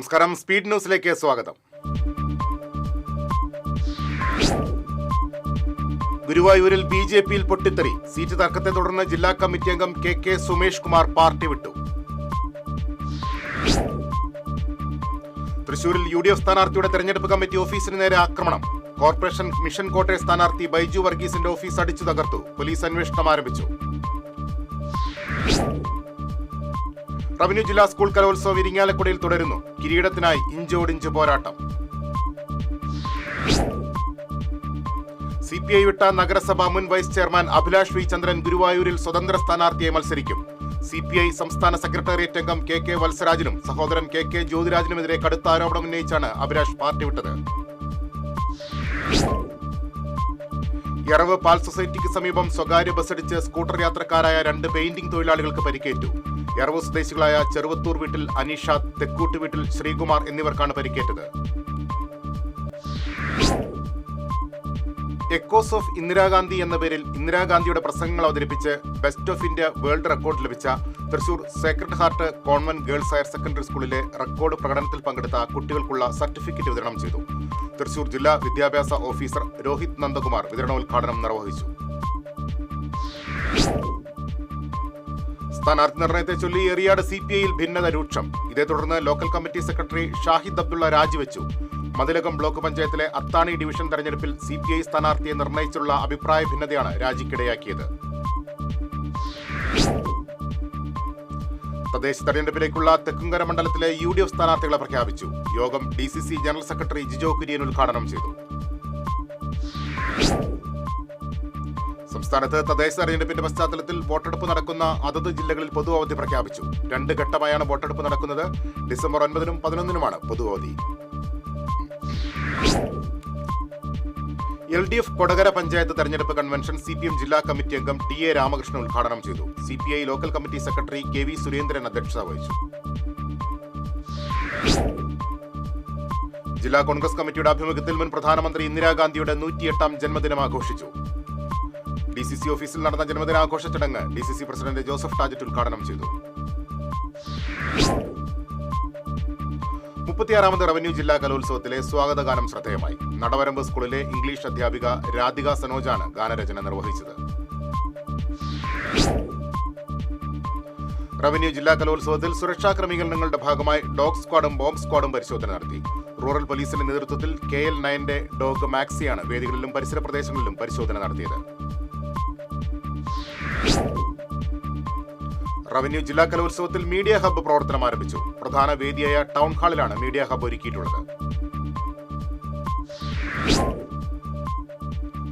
നമസ്കാരം. സ്പീഡ് ന്യൂസിലേക്ക് സ്വാഗതം. ഗുരുവായൂരിൽ ബി.ജെ.പിയിൽ പൊട്ടിത്തെറി. സീറ്റ് തർക്കത്തെ തുടർന്ന് ജില്ലാ കമ്മിറ്റി അംഗം കെ സുമേഷ് കുമാർ പാർട്ടി വിട്ടു. തൃശൂരിൽ യു.ഡി.എഫ് സ്ഥാനാർത്ഥിയുടെ തെരഞ്ഞെടുപ്പ് കമ്മിറ്റി ഓഫീസിന് നേരെ ആക്രമണം. കോർപ്പറേഷൻ മിഷൻ കോട്ടയം സ്ഥാനാർത്ഥി ബൈജു വർഗീസിന്റെ ഓഫീസ് അടിച്ചു തകർത്തു. പോലീസ് അന്വേഷണം ആരംഭിച്ചു. റവന്യൂ ജില്ലാ സ്കൂൾ കലോത്സവം ഇരിങ്ങാലക്കുടയിൽ തുടരുന്നു. കിരീടത്തിനായി ഇഞ്ചോടിഞ്ച് പോരാട്ടം. CPI വിട്ട നഗരസഭ മുൻ വൈസ് ചെയർമാൻ അഭിലാഷ് വി ചന്ദ്രൻ ഗുരുവായൂരിൽ സ്വതന്ത്ര സ്ഥാനാർത്ഥിയെ മത്സരിക്കും. CPI സംസ്ഥാന സെക്രട്ടേറിയറ്റ് അംഗം കെ വത്സരാജനും സഹോദരൻ കെ ജ്യോതിരാജനുമെതിരെ കടുത്ത ആരോപണം ഉന്നയിച്ചാണ് അഭിലാഷ് പാർട്ടി വിട്ടത്. യറവ് പാൽ സൊസൈറ്റിക്ക് സമീപം സ്വകാര്യ ബസ്സടിച്ച് സ്കൂട്ടർ യാത്രക്കാരായ 2 പെയിന്റിംഗ് തൊഴിലാളികൾക്ക് പരിക്കേറ്റു. യറവ് സ്വദേശികളായ ചെറുവത്തൂർ വീട്ടിൽ അനീഷ, തെക്കൂട്ട് വീട്ടിൽ ശ്രീകുമാർ എന്നിവർക്കാണ് പരിക്കേറ്റത്. എക്കോസ് ഓഫ് ഇന്ദിരാഗാന്ധി എന്ന പേരിൽ ഇന്ദിരാഗാന്ധിയുടെ പ്രസംഗങ്ങൾ അവതരിപ്പിച്ച് best of India world record ലഭിച്ച Thrissur sacred heart convent girls higher secondary സ്കൂളിലെ റെക്കോർഡ് പ്രകടനത്തിൽ പങ്കെടുത്ത കുട്ടികൾക്കുള്ള സർട്ടിഫിക്കറ്റ് വിതരണം ചെയ്തു. തൃശൂർ ജില്ലാ വിദ്യാഭ്യാസ ഓഫീസർ രോഹിത് നന്ദകുമാർ വിതരണോദ്ഘാടനം നിർവഹിച്ചു. സ്ഥാനാർത്ഥി നിർണയത്തെ ചൊല്ലി എറിയാട് CPIയിൽ ഭിന്നത രൂക്ഷം. ഇതേ തുടർന്ന് local committee secretary Shahid Abdullah രാജിവെച്ചു. മതിലകം ബ്ലോക്ക് പഞ്ചായത്തിലെ അത്താണി ഡിവിഷൻ തെരഞ്ഞെടുപ്പിൽ CPI സ്ഥാനാർത്ഥിയെ നിർണയിച്ചുള്ള അഭിപ്രായ ഭിന്നതയാണ് രാജിക്കിടയാക്കിയത്. തദ്ദേശ തെരഞ്ഞെടുപ്പിലേക്കുള്ള തെക്കുംകര മണ്ഡലത്തിലെ UDF സ്ഥാനാർത്ഥികളെ പ്രഖ്യാപിച്ചു. യോഗം DCC general secretary Jijo Kurian ഉദ്ഘാടനം ചെയ്തു. സംസ്ഥാനത്ത് തദ്ദേശ തെരഞ്ഞെടുപ്പിന്റെ പശ്ചാത്തലത്തിൽ വോട്ടെടുപ്പ് നടക്കുന്ന അതത് ജില്ലകളിൽ പൊതു അവധി പ്രഖ്യാപിച്ചു. 2 ഘട്ടമായാണ് വോട്ടെടുപ്പ് നടക്കുന്നത്. ഡിസംബർ 9-നും 11-നുമാണ് പൊതു അവധി. LDF കൊടകര പഞ്ചായത്ത് തെരഞ്ഞെടുപ്പ് കൺവെൻഷൻ CPM ജില്ലാ കമ്മിറ്റി അംഗം TA രാമകൃഷ്ണൻ ഉദ്ഘാടനം ചെയ്തു. CPI local committee secretary KV Surendran അധ്യക്ഷത വഹിച്ചു. ജില്ലാ കോൺഗ്രസ് കമ്മിറ്റിയുടെ ആഭിമുഖ്യത്തിൽ മുൻ പ്രധാനമന്ത്രി ഇന്ദിരാഗാന്ധിയുടെ 108ാം ജന്മദിനം ആഘോഷിച്ചു. DCC ഓഫീസിൽ നടന്ന ജന്മദിനാഘോഷ ചടങ്ങ് DCC പ്രസിഡന്റ് ജോസഫ് ടാജറ്റ് ഉദ്ഘാടനം ചെയ്തു. 36ാമത് റവന്യൂ ജില്ലാ കലോത്സവത്തിലെ സ്വാഗതഗാനം ശ്രദ്ധേയമായി. നടവരമ്പ് സ്കൂളിലെ ഇംഗ്ലീഷ് അധ്യാപിക രാധിക സനോജാണ് ഗാനരചന നിർവഹിച്ചത്. റവന്യൂ ജില്ലാ കലോത്സവത്തിൽ സുരക്ഷാ ക്രമീകരണങ്ങളുടെ ഭാഗമായി ഡോഗ് സ്ക്വാഡും ബോംബ് സ്ക്വാഡും പരിശോധന നടത്തി. റൂറൽ പോലീസിന്റെ നേതൃത്വത്തിൽ KL9ന്റെ ഡോഗ് മാക്സിയാണ് വേദികളിലും പരിസര പ്രദേശങ്ങളിലും പരിശോധന നടത്തിയത്. റവന്യൂ ജില്ലാ കലോത്സവത്തിൽ മീഡിയ ഹബ്ബ് പ്രവർത്തനം ആരംഭിച്ചു. പ്രധാന വേദിയായ ടൗൺ ഹാളിലാണ് മീഡിയ ഹബ്ബ് ഒരുക്കിയിട്ടുള്ളത്.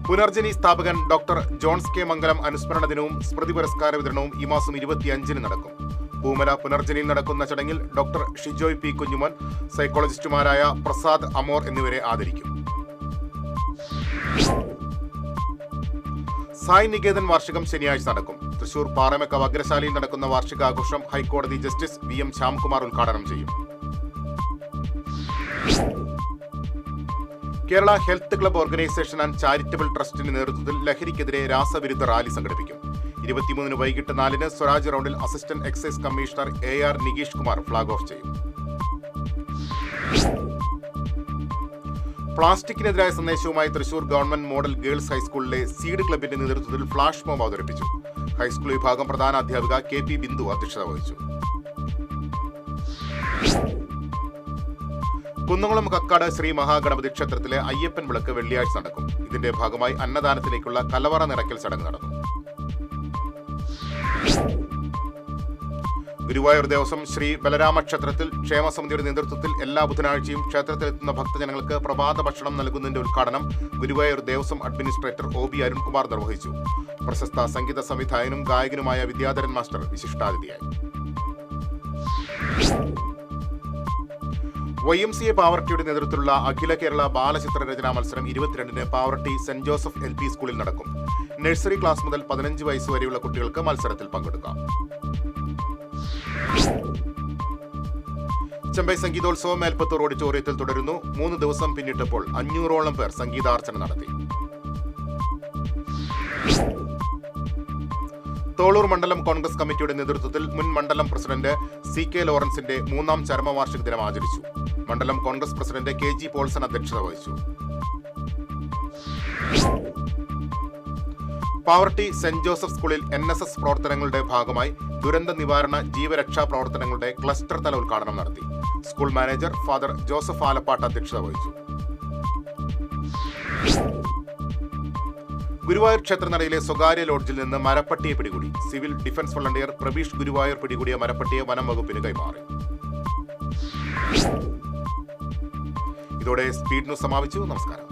പുനർജനി സ്ഥാപകൻ ഡോക്ടർ ജോൺസ് കെ മംഗലം അനുസ്മരണ ദിനവും സ്മൃതി പുരസ്കാര വിതരണവും ഈ മാസം 25-ന് നടക്കും. പൂമല പുനർജനിയിൽ നടക്കുന്ന ചടങ്ങിൽ ഡോക്ടർ ഷിജോയ് P. കുഞ്ഞുമോൻ, സൈക്കോളജിസ്റ്റുമാരായ പ്രസാദ് അമോർ എന്നിവരെ ആദരിക്കും. സായ് നികേതൻ വാർഷികം ശനിയാഴ്ച നടക്കും. തൃശൂർ പാറമേക്കാവ് അഗ്രശാലയിൽ നടക്കുന്ന വാർഷികാഘോഷം ഹൈക്കോടതി ജസ്റ്റിസ് VM ശ്യാംകുമാർ ഉദ്ഘാടനം ചെയ്യും. Kerala health club organisation and charitable ട്രസ്റ്റിന്റെ നേതൃത്വത്തിൽ ലഹരിക്കെതിരെ രാസവിരുദ്ധ റാലി സംഘടിപ്പിക്കും. 23-ന് വൈകിട്ട് 4-ന് സ്വരാജ് റൗണ്ടിൽ assistant excise commissioner AR Nikesh Kumar flag off ചെയ്യും. പ്ലാസ്റ്റിക്കിനെതിരായ സന്ദേശവുമായി തൃശൂർ ഗവൺമെന്റ് മോഡൽ ഗേൾസ് ഹൈസ്കൂളിലെ സീഡ് ക്ലബിന്റെ നേതൃത്വത്തിൽ ഫ്ലാഷ് മോബ് അവതരിപ്പിച്ചു. ഹൈസ്കൂൾ വിഭാഗം പ്രധാന അധ്യാപിക KP ബിന്ദു അധ്യക്ഷത വഹിച്ചു. കുന്നംകുളം കക്കാട് ശ്രീ മഹാഗണപതി ക്ഷേത്രത്തിലെ അയ്യപ്പൻ വിളക്ക് വെള്ളിയാഴ്ച നടക്കും. ഇതിന്റെ ഭാഗമായി അന്നദാനത്തിലേക്കുള്ള കലവറ നിറയ്ക്കൽ ചടങ്ങ് നടന്നു. ഗുരുവായൂർ ദേവസ്വം ശ്രീ ബലരാമ ക്ഷേത്രത്തിൽ ക്ഷേമസമിതിയുടെ നേതൃത്വത്തിൽ എല്ലാ ബുധനാഴ്ചയും ക്ഷേത്രത്തിലെത്തുന്ന ഭക്തജനങ്ങൾക്ക് പ്രഭാത ഭക്ഷണം നൽകുന്നതിന്റെ ഉദ്ഘാടനം ഗുരുവായൂർ ദേവസ്വം അഡ്മിനിസ്ട്രേറ്റർ OB അരുൺകുമാർ നിർവഹിച്ചു. പ്രശസ്ത സംഗീത സംവിധായകനും ഗായകനുമായ വിദ്യാധരൻ മാസ്റ്റർ വിശിഷ്ടാതിഥിയായി. YMCA പാവർട്ടിയുടെ നേതൃത്വത്തിലുള്ള അഖില കേരള ബാലചിത്രരചനാ മത്സരം 22-ന് പാവർട്ടി സെന്റ് ജോസഫ് LP സ്കൂളിൽ നടക്കും. നഴ്സറി ക്ലാസ് മുതൽ 15 വയസ്സ് വരെയുള്ള കുട്ടികൾക്ക് മത്സരത്തിൽ പങ്കെടുക്കാം. ചെമ്പൈ സംഗീതോത്സവം മേൽപ്പത്തൂർ ഓഡിറ്റോറിയത്തിൽ തുടരുന്നു. 3 ദിവസം പിന്നിട്ടപ്പോൾ 500ഓളം പേർ സംഗീതാർച്ചന നടത്തി. തോളൂർ മണ്ഡലം കോൺഗ്രസ് കമ്മിറ്റിയുടെ നേതൃത്വത്തിൽ മുൻ മണ്ഡലം പ്രസിഡന്റ് CK ലോറൻസിന്റെ 3ാം ചരമവാർഷിക ദിനം ആചരിച്ചു. മണ്ഡലം കോൺഗ്രസ് പ്രസിഡന്റ് KG പോൾസൺ അധ്യക്ഷത വഹിച്ചു. പാവർട്ടി സെന്റ് ജോസഫ് സ്കൂളിൽ NSS പ്രവർത്തനങ്ങളുടെ ഭാഗമായി ദുരന്ത നിവാരണ ജീവരക്ഷാ പ്രവർത്തനങ്ങളുടെ ക്ലസ്റ്റർ തല ഉദ്ഘാടനം നടത്തി. School manager father Joseph Alappatt അധ്യക്ഷത വഹിച്ചു. ഗുരുവായൂർ ക്ഷേത്രനടയിലെ സ്വകാര്യ ലോഡ്ജിൽ നിന്ന് മരപ്പട്ടിയെ പിടികൂടി. Civil defence volunteer Prabeesh Guruvayur പിടികൂടിയ മരപ്പട്ടിയെ വനം വകുപ്പിന് കൈമാറി. ഇതോടെ സ്പീഡ് ന്യൂസ് സമാപിച്ചു. നമസ്കാരം.